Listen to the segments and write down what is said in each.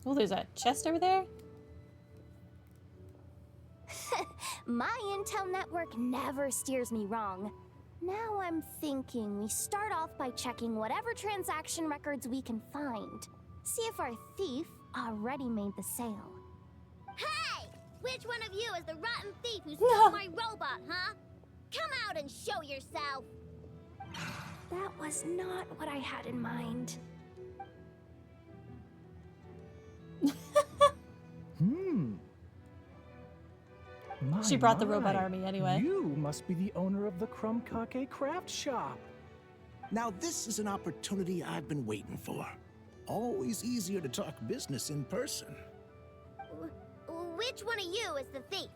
Oh, there's a chest over there? My intel network never steers me wrong. Now I'm thinking we start off by checking whatever transaction records we can find. See if our thief already made the sale. Hey! Which one of you is the rotten thief who stole my robot, huh? Come out and show yourself! That was not what I had in mind. She brought the robot army anyway. You must be the owner of the Crumbkake craft shop. Now this is an opportunity I've been waiting for. Always easier to talk business in person. Which one of you is the thief?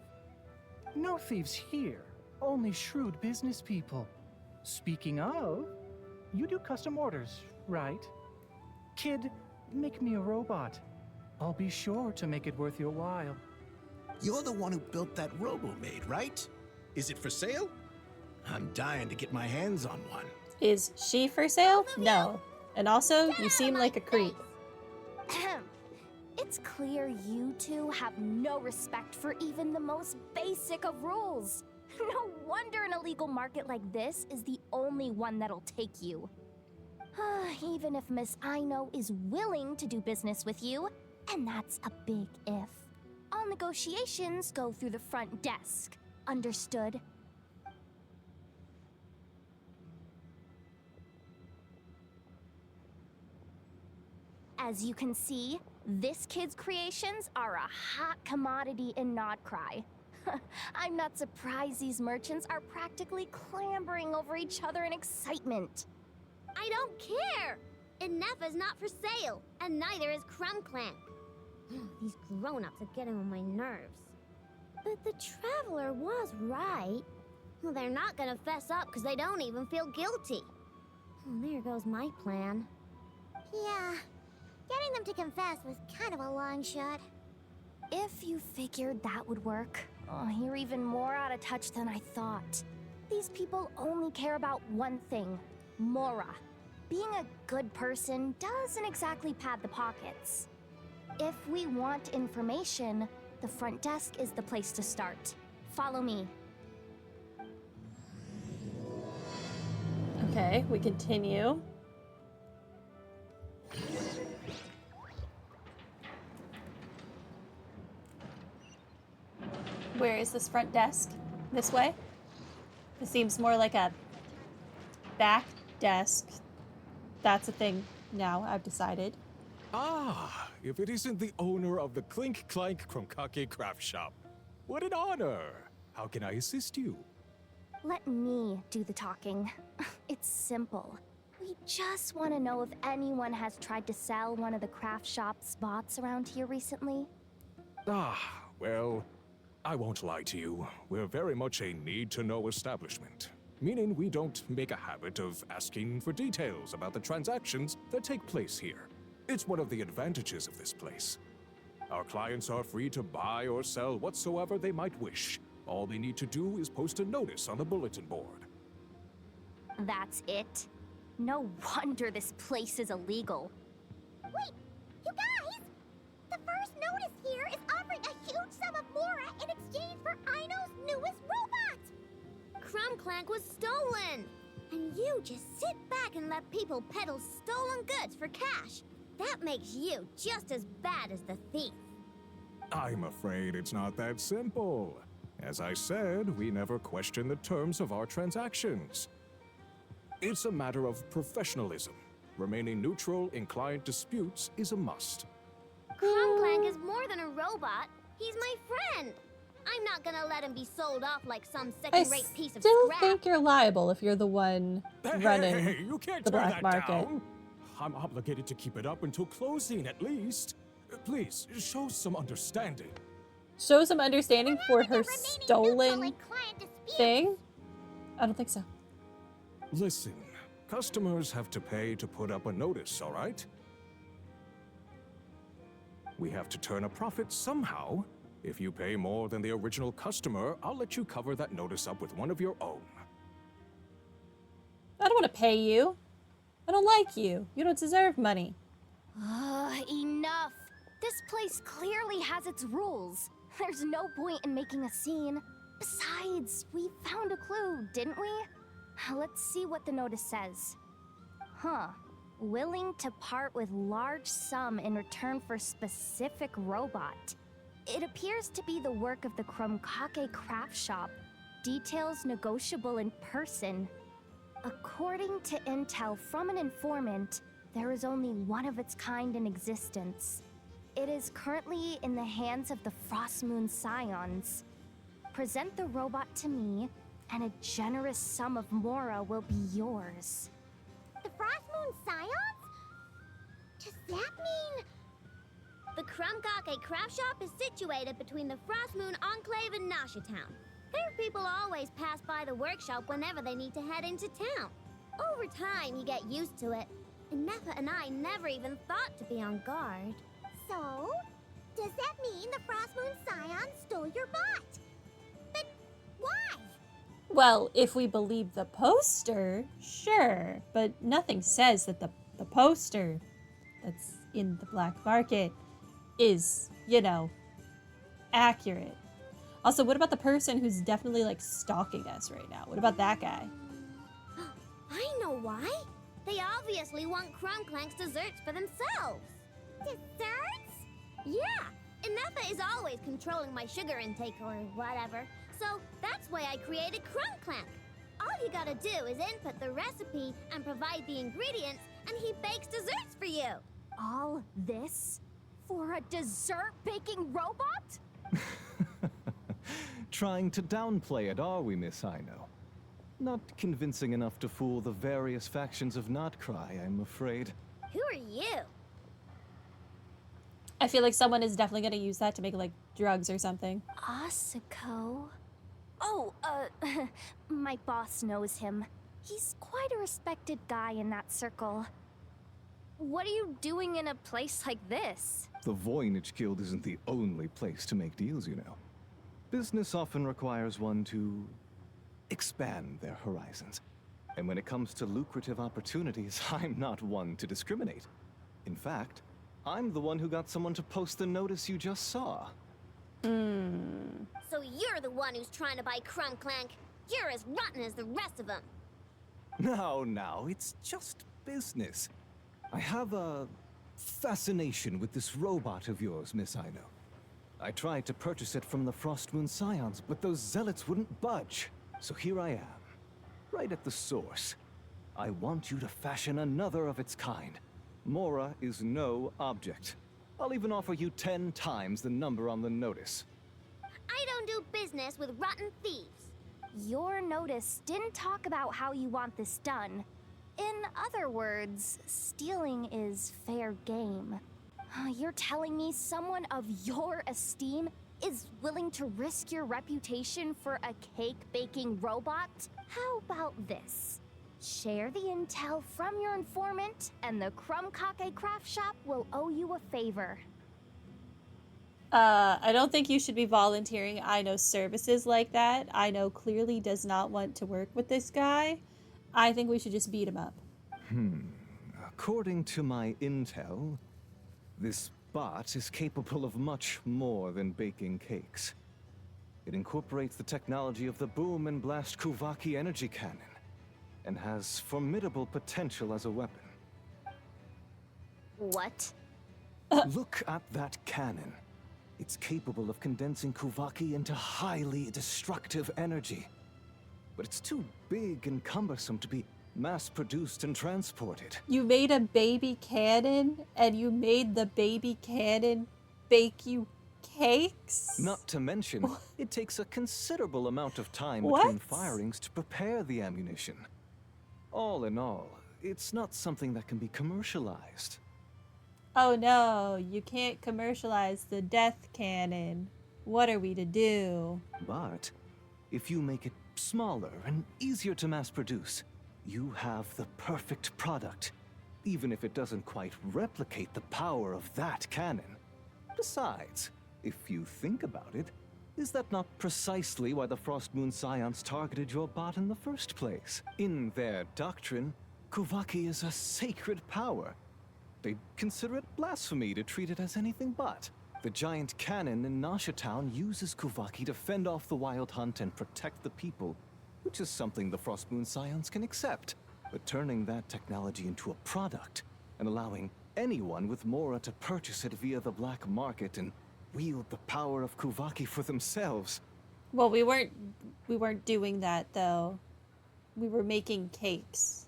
No thieves here, only shrewd business people. Speaking of, you do custom orders, right? Kid, make me a robot. I'll be sure to make it worth your while. You're the one who built that robo-maid, right? Is it for sale? I'm dying to get my hands on one. Is she for sale? No. And also, you seem like a creep. It's clear you two have no respect for even the most basic of rules. No wonder an illegal market like this is the only one that'll take you. Even if Miss Aino is willing to do business with you, and that's a big if. All negotiations go through the front desk. Understood? As you can see, this kid's creations are a hot commodity in Nodcry. I'm not surprised these merchants are practically clambering over each other in excitement. I don't care! Enough is not for sale, and neither is Clank. These grown-ups are getting on my nerves. But the Traveler was right. Well, they're not gonna fess up because they don't even feel guilty. Oh, there goes my plan. Yeah, getting them to confess was kind of a long shot. If you figured that would work, you're even more out of touch than I thought. These people only care about one thing, Mora. Being a good person doesn't exactly pad the pockets. If we want information, the front desk is the place to start. Follow me. Okay, we continue. Where is this front desk? This way? This seems more like a back desk. That's a thing now, I've decided. Ah, if it isn't the owner of the Clink Crumbkake craft shop. What an honor! How can I assist you? Let me do the talking. It's simple. We just want to know if anyone has tried to sell one of the craft shop's bots around here recently. Ah, well, I won't lie to you. We're very much a need-to-know establishment. Meaning we don't make a habit of asking for details about the transactions that take place here. It's one of the advantages of this place. Our clients are free to buy or sell whatsoever they might wish. All they need to do is post a notice on the bulletin board. That's it? No wonder this place is illegal. Wait, you guys! The first notice here is offering a huge sum of Mora in exchange for Aino's newest robot! Clank was stolen! And you just sit back and let people peddle stolen goods for cash. That makes you just as bad as the thief. I'm afraid it's not that simple. As I said, we never question the terms of our transactions. It's a matter of professionalism. Remaining neutral in client disputes is a must. Clank is more than a robot. He's my friend. I'm not gonna let him be sold off like some second-rate piece of scrap. I still think you're liable if you're the one running Hey, you can't the turn black that market. down. I'm obligated to keep it up until closing, at least. Please, show some understanding. Show some understanding for her Remaining neutral stolen in client disputes. thing? I don't think so. Listen, customers have to pay to put up a notice, all right? We have to turn a profit somehow. If you pay more than the original customer, I'll let you cover that notice up with one of your own. I don't want to pay you. I don't like you. You don't deserve money. Enough! This place clearly has its rules. There's no point in making a scene. Besides, we found a clue, didn't we? Let's see what the notice says. Huh. Willing to part with large sum in return for specific robot. It appears to be the work of the Krumkake craft shop. Details negotiable in person. According to intel from an informant, there is only one of its kind in existence. It is currently in the hands of the Frostmoon Scions. Present the robot to me, and a generous sum of Mora will be yours. The Frostmoon Scions? Does that mean... The Krumkake craft shop is situated between the Frostmoon Enclave and Nasha Town. Their people always pass by the workshop whenever they need to head into town. Over time, you get used to it. And Nefa and I never even thought to be on guard. So, does that mean the Frostmoon Scion stole your bot? But why? Well, if we believe the poster, sure. But nothing says that the poster that's in the black market is, you know, accurate. Also, what about the person who's definitely, like, stalking us right now? What about that guy? I know why. They obviously want Clank's desserts for themselves. Desserts? Yeah. Nefa is always controlling my sugar intake or whatever. So that's why I created Clank. All you gotta do is input the recipe and provide the ingredients, and he bakes desserts for you. All this for a dessert-baking robot? Trying to downplay it, are we, Miss Ino? Not convincing enough to fool the various factions of Notcry, I'm afraid. Who are you? I feel like someone is definitely going to use that to make, like, drugs or something. Asuko? Oh, my boss knows him. He's quite a respected guy in that circle. What are you doing in a place like this? The Voynich Guild isn't the only place to make deals, you know. Business often requires one to expand their horizons. And when it comes to lucrative opportunities, I'm not one to discriminate. In fact, I'm the one who got someone to post the notice you just saw. So you're the one who's trying to buy Clank. You're as rotten as the rest of them. No, it's just business. I have a fascination with this robot of yours, Miss Ino. I tried to purchase it from the Frostmoon Scions, but those zealots wouldn't budge. So here I am, right at the source. I want you to fashion another of its kind. Mora is no object. I'll even offer you 10 times the number on the notice. I don't do business with rotten thieves. Your notice didn't talk about how you want this done. In other words, stealing is fair game. You're telling me someone of your esteem is willing to risk your reputation for a cake-baking robot? How about this? Share the intel from your informant, and the Krumkake craft shop will owe you a favor. I don't think you should be volunteering Ino services like that. Ino clearly does not want to work with this guy. I think we should just beat him up. According to my intel, this bot is capable of much more than baking cakes. It incorporates the technology of the Bwoooom and Blast Kuvaki energy cannon, and has formidable potential as a weapon. What? Look at that cannon. It's capable of condensing Kuvaki into highly destructive energy. But it's too big and cumbersome to be mass-produced and transported. You made a baby cannon, and you made the baby cannon bake you cakes? Not to mention, it takes a considerable amount of time What? between firings to prepare the ammunition. All in all, it's not something that can be commercialized. Oh no, you can't commercialize the death cannon. What are we to do? But if you make it smaller and easier to mass produce, you have the perfect product, even if it doesn't quite replicate the power of that cannon. Besides, if you think about it, is that not precisely why the Frostmoon Scions targeted your bot in the first place? In their doctrine, Kuvaki is a sacred power. They'd consider it blasphemy to treat it as anything but. The giant cannon in Nasha Town uses Kuvaki to fend off the wild hunt and protect the people, which is something the Frostmoon Scions can accept. But turning that technology into a product and allowing anyone with Mora to purchase it via the black market and wield the power of Kuvaki for themselves. Well, we weren't doing that though. We were making cakes.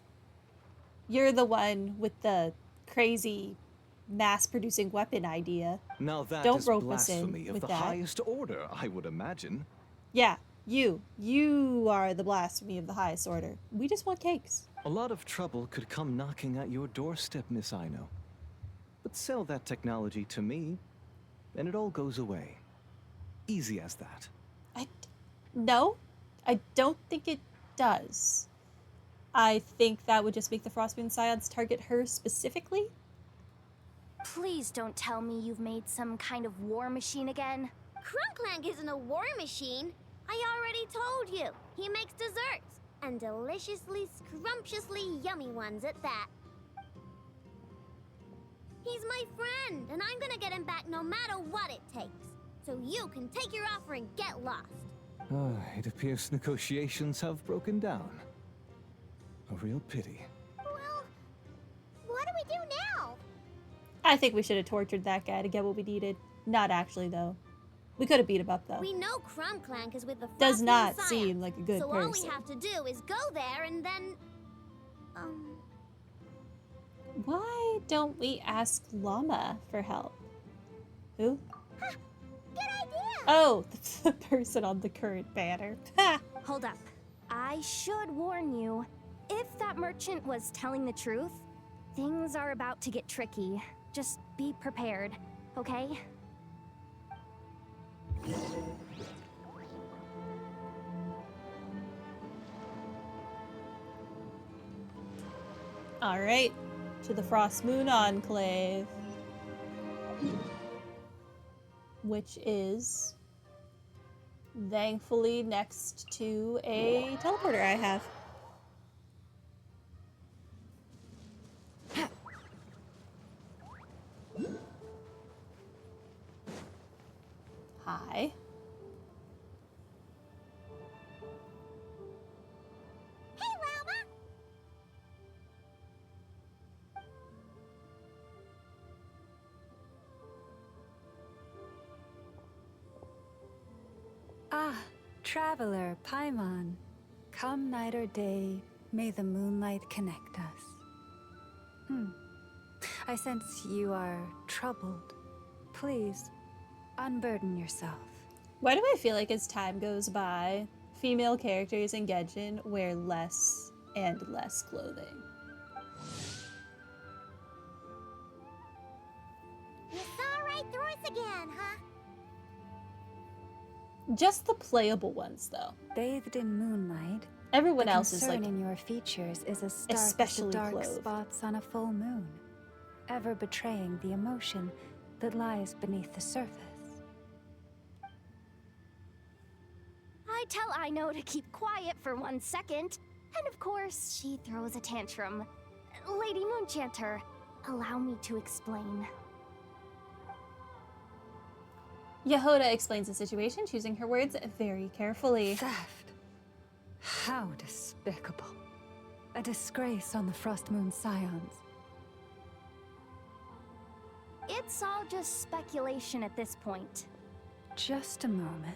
You're the one with the crazy mass-producing weapon idea. Now that Don't is rope us in blasphemy of with the that. highest order, I would imagine. Yeah, you are the blasphemy of the highest order. We just want cakes. A lot of trouble could come knocking at your doorstep, Miss Aino. But sell that technology to me, and it all goes away. Easy as that. No, I don't think it does. I think that would just make the Frostmoon Scions target her specifically. Please don't tell me you've made some kind of war machine again. Clank isn't a war machine. I already told you. He makes desserts. And deliciously, scrumptiously yummy ones at that. He's my friend, and I'm gonna get him back no matter what it takes. So you can take your offer and get lost. It appears negotiations have broken down. A real pity. Well, what do we do now? I think we should have tortured that guy to get what we needed. Not actually, though. We could have beat him up, though. We know Clank is with the Does Frostmoon not Scions, seem like a good so person. all we have to do is go there and then... Why don't we ask Llama for help? Who? Good idea! Oh, the person on the current banner. Ha! Hold up. I should warn you. If that merchant was telling the truth, things are about to get tricky. Just be prepared, okay? All right, to the Frostmoon Enclave, which is thankfully next to a teleporter I have. Hi. Hey, Llama! Ah, traveler, Paimon. Come night or day, may the moonlight connect us. I sense you are troubled. Please, unburden yourself. Why do I feel like as time goes by, female characters in Genshin wear less and less clothing? You saw right through us again, huh? Just the playable ones, though. Bathed in moonlight, Everyone the else is concern like in your features is as stark as the especially dark clothed. spots on a full moon, ever betraying the emotion that lies beneath the surface. I tell Aino to keep quiet for 1 second, and of course, she throws a tantrum. Lady Moonchanter, allow me to explain. Yehoda explains the situation, choosing her words very carefully. Theft. How despicable. A disgrace on the Frostmoon Scions. It's all just speculation at this point. Just a moment.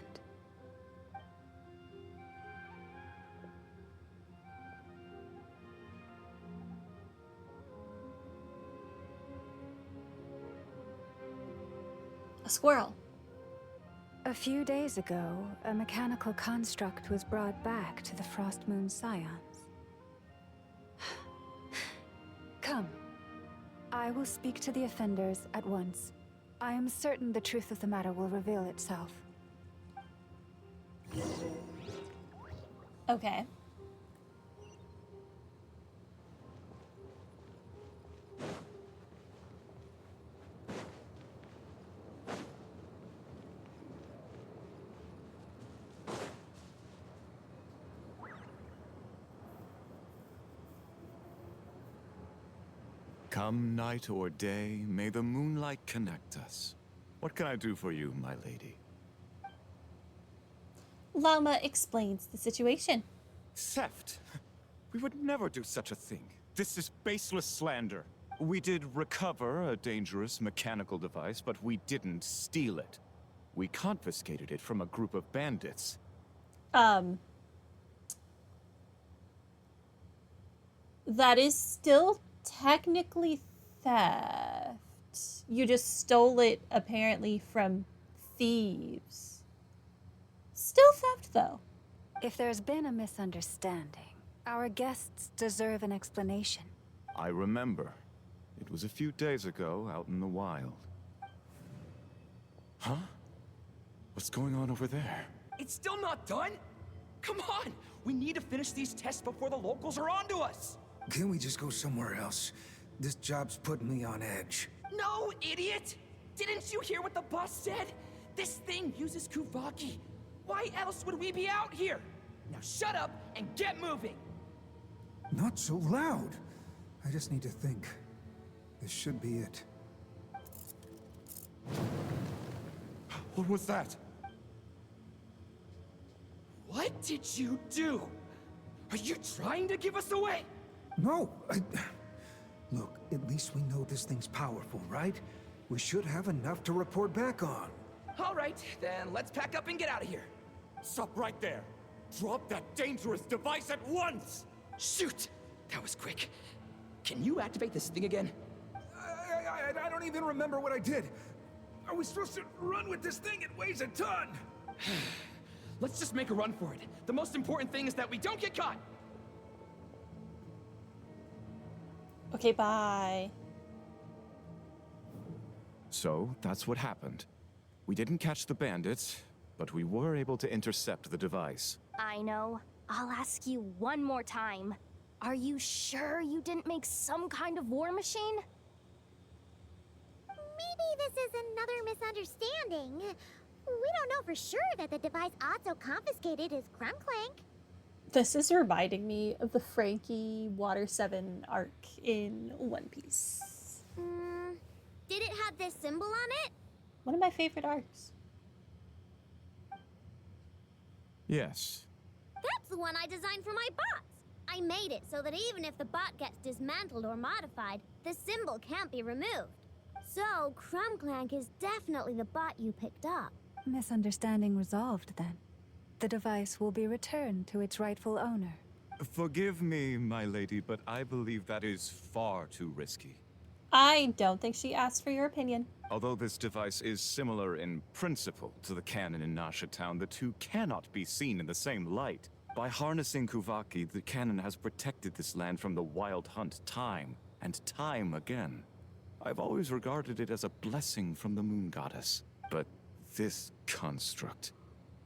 A squirrel. A few days ago, a mechanical construct was brought back to the Frostmoon Scions. Come. I will speak to the offenders at once. I am certain the truth of the matter will reveal itself. Okay. Come night or day, may the moonlight connect us. What can I do for you, my lady? Llama explains the situation. Theft? We would never do such a thing. This is baseless slander. We did recover a dangerous mechanical device, but we didn't steal it. We confiscated it from a group of bandits. That is still technically theft. You just stole it, apparently, from thieves. Still theft, though. If there's been a misunderstanding, our guests deserve an explanation. I remember. It was a few days ago, out in the wild. Huh? What's going on over there? It's still not done? Come on! We need to finish these tests before the locals are onto us! Can we just go somewhere else? This job's putting me on edge. No, idiot! Didn't you hear what the boss said? This thing uses Kuvaki. Why else would we be out here? Now shut up and get moving! Not so loud. I just need to think. This should be it. What was that? What did you do? Are you trying to give us away? No, Look, at least we know this thing's powerful, right? We should have enough to report back on. All right, then let's pack up and get out of here. Stop right there! Drop that dangerous device at once! Shoot! That was quick. Can you activate this thing again? I don't even remember what I did. Are we supposed to run with this thing? It weighs a ton! Let's just make a run for it. The most important thing is that we don't get caught! Okay, bye. So, that's what happened. We didn't catch the bandits, but we were able to intercept the device. I know. I'll ask you one more time. Are you sure you didn't make some kind of war machine? Maybe this is another misunderstanding. We don't know for sure that the device Otto confiscated is Clank. This is reminding me of the Frankie Water 7 arc in One Piece. Did it have this symbol on it? One of my favorite arcs. Yes. That's the one I designed for my bots. I made it so that even if the bot gets dismantled or modified, the symbol can't be removed. So, Clank is definitely the bot you picked up. Misunderstanding resolved, then. The device will be returned to its rightful owner. Forgive me, my lady, but I believe that is far too risky. I don't think she asked for your opinion. Although this device is similar in principle to the cannon in Nasha Town, the two cannot be seen in the same light. By harnessing Kuvaki, the cannon has protected this land from the wild hunt time and time again. I've always regarded it as a blessing from the moon goddess. But this construct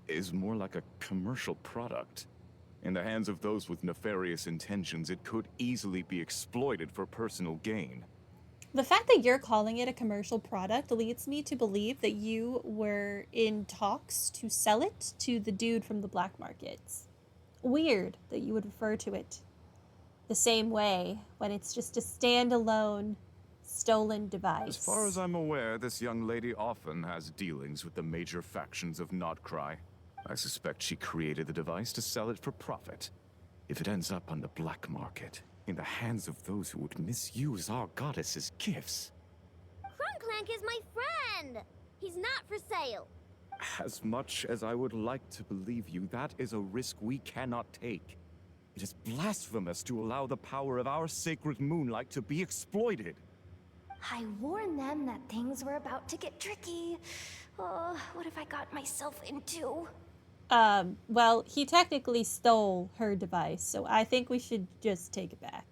is more like a commercial product. In the hands of those with nefarious intentions, it could easily be exploited for personal gain. The fact that you're calling it a commercial product leads me to believe that you were in talks to sell it to the dude from the black markets. Weird that you would refer to it the same way when it's just a standalone stolen device. As far as I'm aware, this young lady often has dealings with the major factions of Notcry. I suspect she created the device to sell it for profit. If it ends up on the black market, in the hands of those who would misuse our goddess's gifts. Clank is my friend! He's not for sale. As much as I would like to believe you, that is a risk we cannot take. It is blasphemous to allow the power of our sacred moonlight to be exploited. I warned them that things were about to get tricky. Oh, what have I got myself into? Well, he technically stole her device, so I think we should just take it back.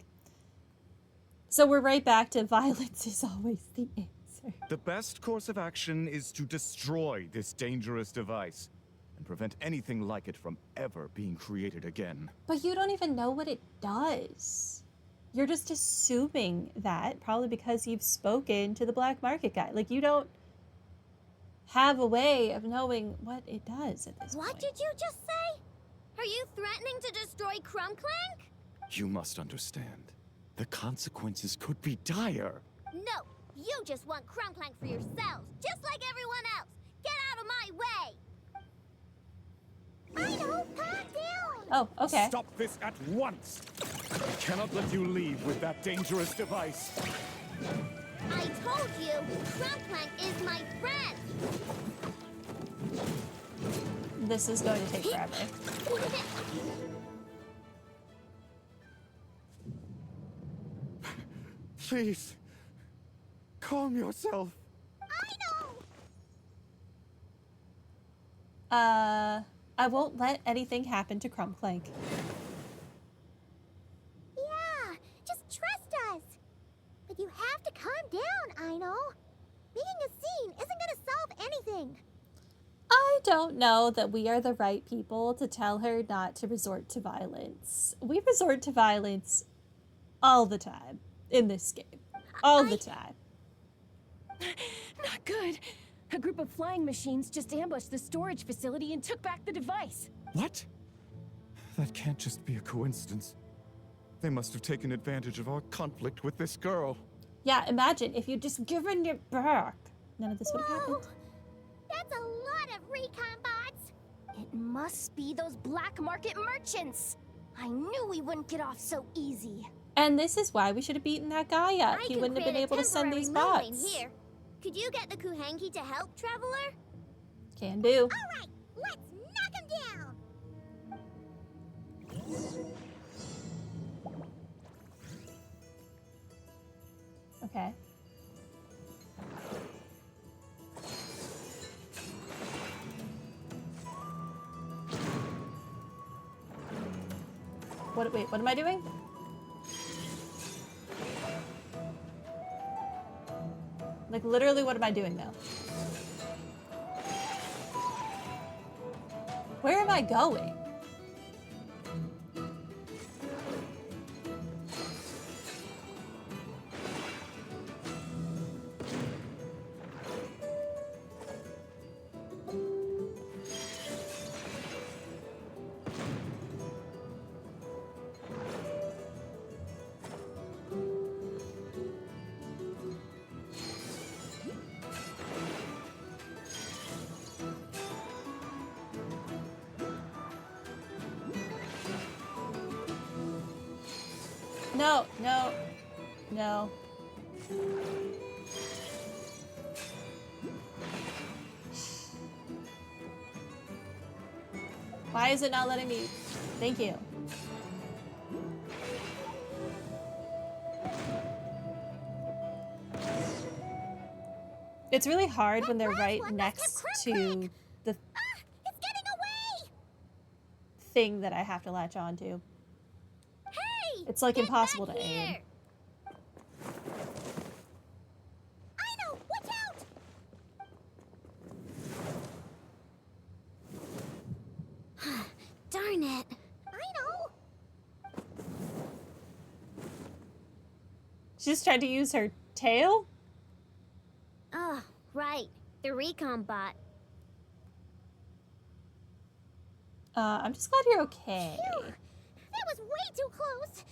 So we're right back to violence is always the answer. The best course of action is to destroy this dangerous device and prevent anything like it from ever being created again. But you don't even know what it does. You're just assuming that, probably because you've spoken to the black market guy. Like, you don't have a way of knowing what it does at this point. What did you just say? Are you threatening to destroy Clank? You must understand. The consequences could be dire. No, you just want Clank for yourselves, just like everyone else. Get out of my way! I know, calm down! Oh, okay. Stop this at once! I cannot let you leave with that dangerous device. I told you, Clank is my friend! This is going to take forever. Please, calm yourself. I won't let anything happen to Clank. Yeah, just trust us. But you have to calm down, I know. Making a scene isn't gonna solve anything. I don't know that we are the right people to tell her not to resort to violence. We resort to violence all the time in this game. All the time. Not good. A group of flying machines just ambushed the storage facility and took back the device. What? That can't just be a coincidence. They must have taken advantage of our conflict with this girl. Yeah, imagine if you'd just given it back. None of this would have happened. That's a lot of recon bots. It must be those black market merchants. I knew we wouldn't get off so easy. And this is why we should have beaten that guy up. He wouldn't have been able to send these bots. Here. Could you get the Kuhangi to help, Traveler? Can do. All right, let's knock him down. Okay. Wait, what am I doing? Like, literally, what am I doing now? Where am I going? No, no, no. Why is it not letting me? Thank you. It's really hard when they're right next to the It's getting away! thing that I have to latch onto. Hey! It's like get impossible back to aim. here. I know! Watch out! Darn it! I know! She just tried to use her tail? Oh, right. The recon bot. I'm just glad you're okay. Phew. That was way too close.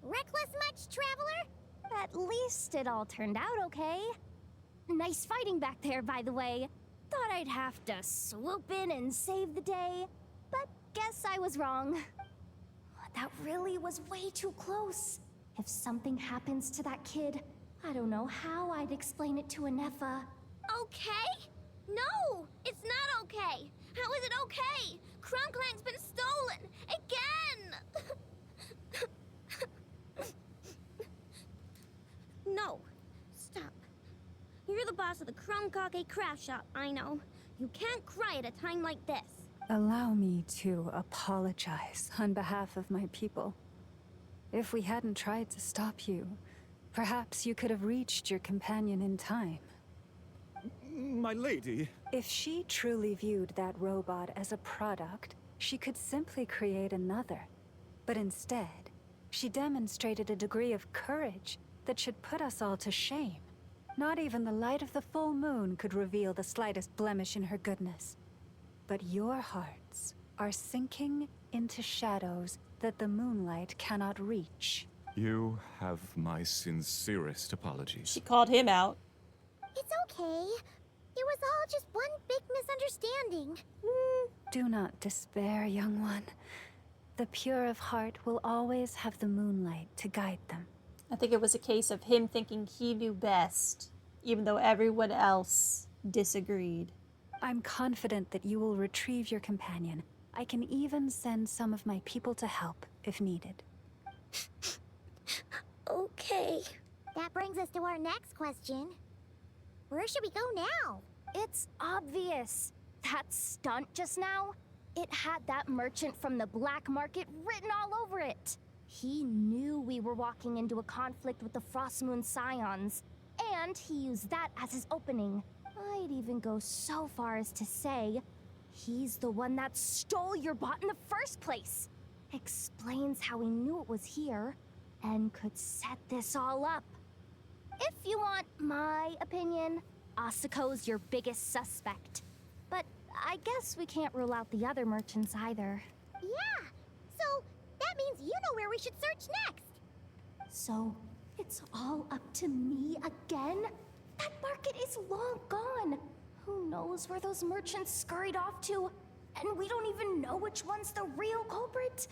Reckless much, Traveler? At least it all turned out okay. Nice fighting back there, by the way. Thought I'd have to swoop in and save the day, but guess I was wrong. That really was way too close. If something happens to that kid, I don't know how I'd explain it to Anefa. Okay? No, it's not okay. How is it okay? Clank's been stolen again. No, stop. You're the boss of the Krumkake craft shop, I know. You can't cry at a time like this. Allow me to apologize on behalf of my people. If we hadn't tried to stop you, perhaps you could have reached your companion in time. My lady. If she truly viewed that robot as a product, she could simply create another. But instead, she demonstrated a degree of courage that should put us all to shame. Not even the light of the full moon could reveal the slightest blemish in her goodness. But your hearts are sinking into shadows that the moonlight cannot reach. You have my sincerest apologies. She called him out. It's okay. It was all just one big misunderstanding. Do not despair, young one. The pure of heart will always have the moonlight to guide them. I think it was a case of him thinking he knew best, even though everyone else disagreed. I'm confident that you will retrieve your companion. I can even send some of my people to help if needed. Okay. That brings us to our next question. Where should we go now? It's obvious. That stunt just now, it had that merchant from the black market written all over it. He knew we were walking into a conflict with the Frostmoon Scions, and he used that as his opening. I'd even go so far as to say, he's the one that stole your bot in the first place. Explains how he knew it was here, and could set this all up. If you want my opinion, Asuko's your biggest suspect. But I guess we can't rule out the other merchants either. Yeah, so that means you know where we should search next. So, it's all up to me again? That market is long gone. Who knows where those merchants scurried off to? And we don't even know which one's the real culprit.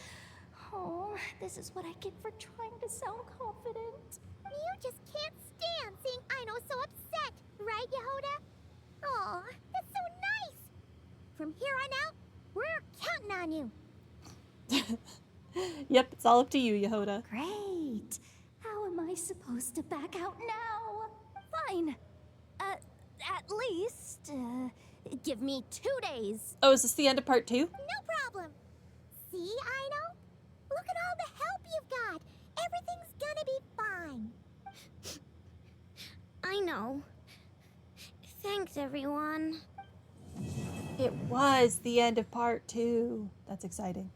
Oh, this is what I get for trying to sound confident. You just can't stand seeing Aino so upset, right, Yehoda? Aw, that's so nice! From here on out, we're counting on you. Yep, it's all up to you, Yehoda. Great. How am I supposed to back out now? Fine. At least, give me 2 days. Oh, is this the end of part 2? No problem. See, Aino? Look at all the help you've got. Everything's gonna be fine. I know. Thanks, everyone. It was the end of part 2. That's exciting.